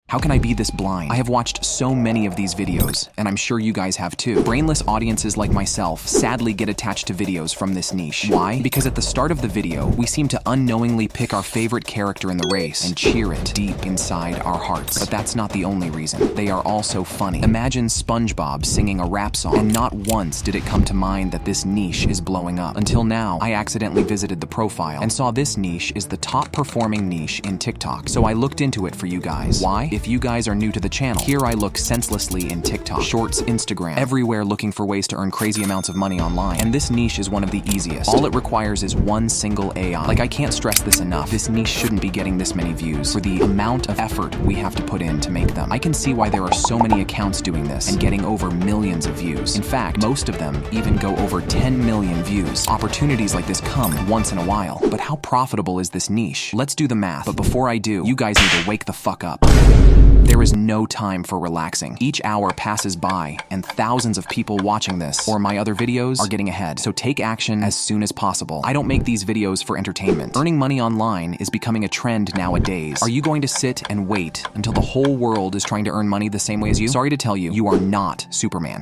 How can I be this blind? I have watched so many of these videos, and I'm sure you guys have too. Brainless audiences like myself sadly get attached to videos from this niche. Why? Because at the start of the video, we seem to unknowingly pick our favorite character in the race and cheer it deep inside our hearts. But that's not the only reason. They are also funny. Imagine SpongeBob singing a rap song, and not once did it come to mind that this niche is blowing up. Until now, I accidentally visited the profile and saw this niche is the top performing niche in TikTok. So I looked into it for you guys. Why? If you guys are new to the channel, here I look senselessly in TikTok, Shorts, Instagram, everywhere looking for ways to earn crazy amounts of money online. And this niche is one of the easiest. All it requires is one single AI. Like, I can't stress this enough. This niche shouldn't be getting this many views for the amount of effort we have to put in to make them. I can see why there are so many accounts doing this and getting over millions of views. In fact, most of them even go over 10 million views. Opportunities like this come once in a while. But how profitable is this niche? Let's do the math. But before I do, you guys need to wake the fuck up. There is no time for relaxing. Each hour passes by, and thousands of people watching this or my other videos are getting ahead. So take action as soon as possible. I don't make these videos for entertainment. Earning money online is becoming a trend nowadays. Are you going to sit and wait until the whole world is trying to earn money the same way as you? Sorry to tell you, you are not Superman.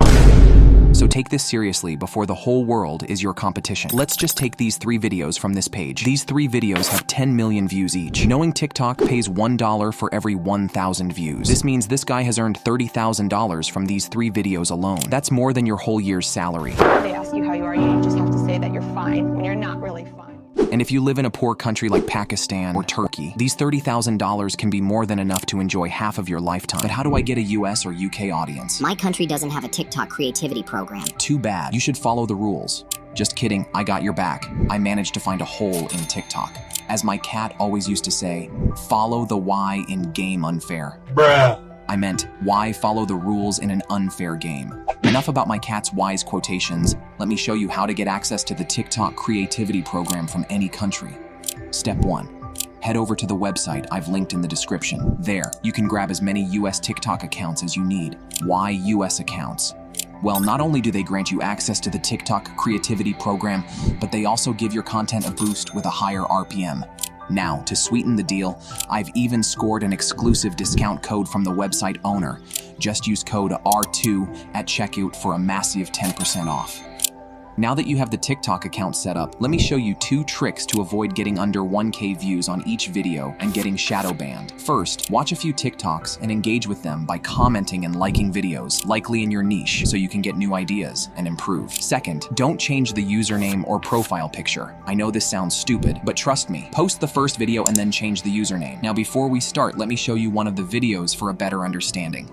So take this seriously before the whole world is your competition. Let's just take these 3 videos from this page. These 3 videos have 10 million views each. Knowing TikTok pays $1 for every 1,000 views. This means this guy has earned $30,000 from these 3 videos alone. That's more than your whole year's salary. They ask you how you are, you just have to say that you're fine when you're not really fine. And if you live in a poor country like Pakistan or Turkey, these $30,000 can be more than enough to enjoy half of your lifetime. But how do I get a US or UK audience? My country doesn't have a TikTok creativity program. Too bad. You should follow the rules. Just kidding, I got your back. I managed to find a hole in TikTok. As my cat always used to say, follow the why in game unfair. Bruh. I meant, why follow the rules in an unfair game? Enough about my cat's wise quotations. Let me show you how to get access to the TikTok creativity program from any country. Step 1. Head over to the website I've linked in the description. There, you can grab as many US TikTok accounts as you need. Why US accounts? Well, not only do they grant you access to the TikTok creativity program, but they also give your content a boost with a higher RPM. Now, to sweeten the deal, I've even scored an exclusive discount code from the website owner. Just use code R2 at checkout for a massive 10% off. Now that you have the TikTok account set up, let me show you 2 tricks to avoid getting under 1K views on each video and getting shadow banned. First, watch a few TikToks and engage with them by commenting and liking videos, likely in your niche, so you can get new ideas and improve. Second, don't change the username or profile picture. I know this sounds stupid, but trust me, post the first video and then change the username. Now before we start, let me show you one of the videos for a better understanding.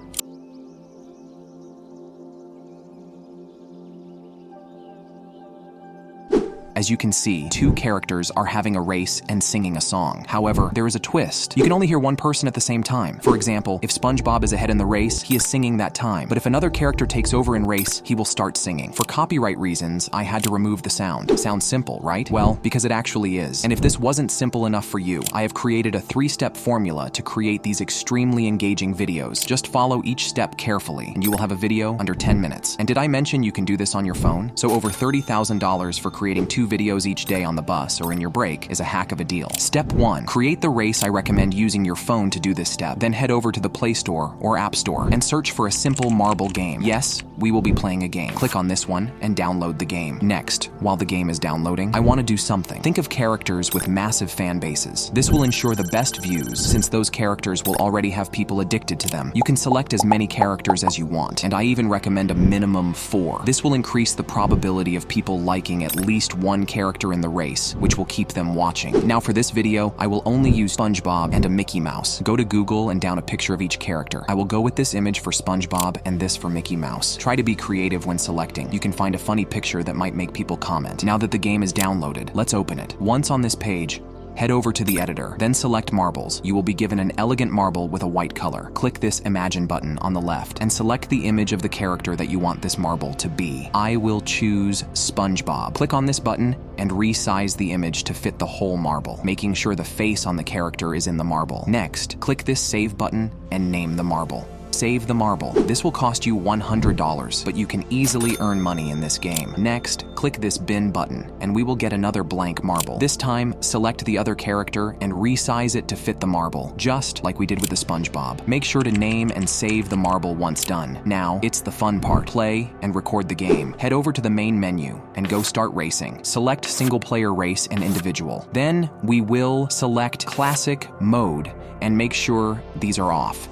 As you can see, 2 characters are having a race and singing a song. However, there is a twist. You can only hear one person at the same time. For example, if SpongeBob is ahead in the race, he is singing that time. But if another character takes over in race, he will start singing. For copyright reasons, I had to remove the sound. Sounds simple, right? Well, because it actually is. And if this wasn't simple enough for you, I have created a 3-step formula to create these extremely engaging videos. Just follow each step carefully, and you will have a video under 10 minutes. And did I mention you can do this on your phone? So over $30,000 for creating 2 videos each day on the bus or in your break is a hack of a deal. Step 1. Create the race. I recommend using your phone to do this step. Then head over to the Play Store or App Store and search for a simple marble game. Yes, we will be playing a game. Click on this one and download the game. Next, while the game is downloading, I want to do something. Think of characters with massive fan bases. This will ensure the best views since those characters will already have people addicted to them. You can select as many characters as you want, and I even recommend a minimum 4. This will increase the probability of people liking at least one character in the race, which will keep them watching. Now for this video, I will only use SpongeBob and a Mickey Mouse. Go to Google and down a picture of each character. I will go with this image for SpongeBob and this for Mickey Mouse. Try to be creative when selecting. You can find a funny picture that might make people comment. Now that the game is downloaded, let's open it. Once on this page, head over to the editor, then select marbles. You will be given an elegant marble with a white color. Click this Imagine button on the left and select the image of the character that you want this marble to be. I will choose SpongeBob. Click on this button and resize the image to fit the whole marble, making sure the face on the character is in the marble. Next, click this Save button and name the marble. save the marble. This will cost you $100, but you can easily earn money in this game. Next, click this bin button, and we will get another blank marble. This time, select the other character and resize it to fit the marble, just like we did with the SpongeBob. Make sure to name and save the marble once done. Now, it's the fun part. Play and record the game. Head over to the main menu and go start racing. Select single player race and individual. Then we will select classic mode and make sure these are off.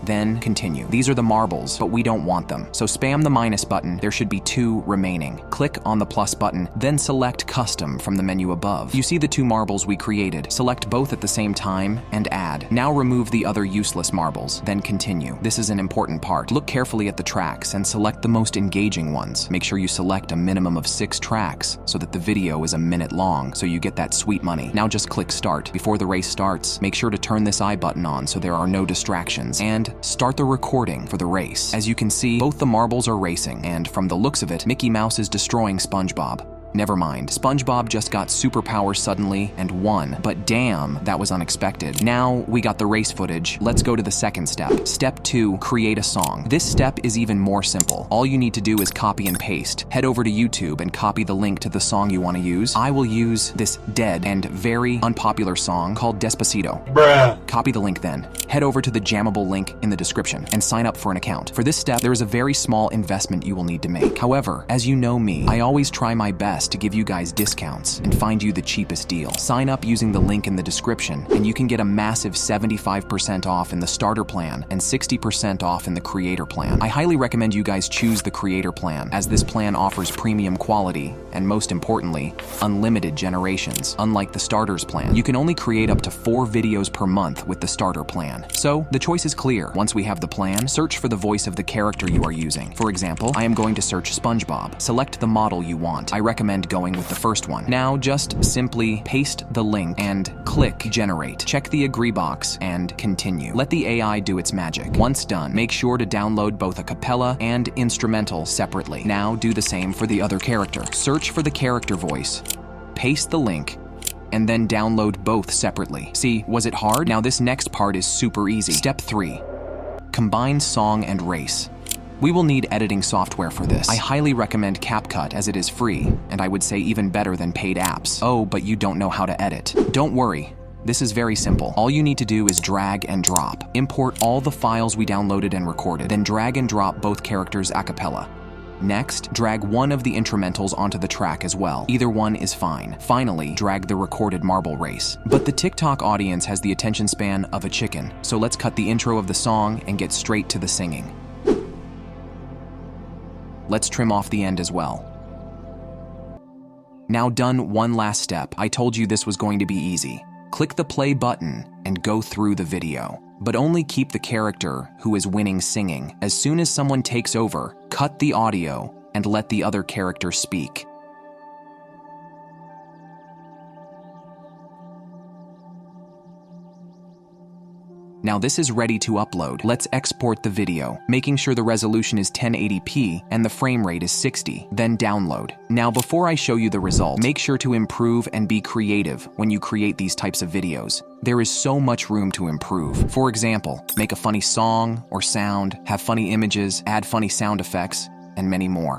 Then continue. These are the marbles, but we don't want them. So spam the minus button. There should be 2 remaining. Click on the plus button, then select custom from the menu above. You see the 2 marbles we created. Select both at the same time and add. Now remove the other useless marbles, then continue. This is an important part. Look carefully at the tracks and select the most engaging ones. Make sure you select a minimum of 6 tracks so that the video is a minute long, so you get that sweet money. Now just click start. Before the race starts, make sure to turn this I button on so there are no distractions, and start the recording for the race. As you can see, both the marbles are racing, and from the looks of it, Mickey Mouse is destroying SpongeBob. Never mind, SpongeBob just got superpowers suddenly and won, but damn, that was unexpected. Now we got the race footage. Let's go to the second step. Step 2, create a song. This step is even more simple. All you need to do is copy and paste. Head over to YouTube and copy the link to the song you want to use. I will use this dead and very unpopular song called Despacito. Bruh. Copy the link then. Head over to the jammable link in the description and sign up for an account. For this step, there is a very small investment you will need to make. However, as you know me, I always try my best to give you guys discounts and find you the cheapest deal. Sign up using the link in the description and you can get a massive 75% off in the starter plan and 60% off in the creator plan. I highly recommend you guys choose the creator plan, as this plan offers premium quality and, most importantly, unlimited generations. Unlike the starters plan, you can only create up to 4 videos per month with the starter plan. So the choice is clear. Once we have the plan, search for the voice of the character you are using. For example, I am going to search SpongeBob. Select the model you want. I recommend going with the first one. Now just simply paste the link and click generate. Check the agree box and continue. Let the AI do its magic. Once done, make sure to download both a cappella and instrumental separately. Now do the same for the other character. Search for the character voice, paste the link, and then download both separately. See, was it hard? Now this next part is super easy. Step 3, combine song and race. We will need editing software for this. I highly recommend CapCut as it is free, and I would say even better than paid apps. Oh, but you don't know how to edit. Don't worry. This is very simple. All you need to do is drag and drop. Import all the files we downloaded and recorded, then drag and drop both characters a cappella. Next, drag one of the instrumentals onto the track as well. Either one is fine. Finally, drag the recorded marble race. But the TikTok audience has the attention span of a chicken, so let's cut the intro of the song and get straight to the singing. Let's trim off the end as well. Now done one last step. I told you this was going to be easy. Click the play button and go through the video. But only keep the character who is winning singing. As soon as someone takes over, cut the audio and let the other character speak. Now this is ready to upload. Let's export the video, making sure the resolution is 1080p and the frame rate is 60, then download. Now before I show you the result, make sure to improve and be creative when you create these types of videos. There is so much room to improve. For example, make a funny song or sound, have funny images, add funny sound effects, and many more.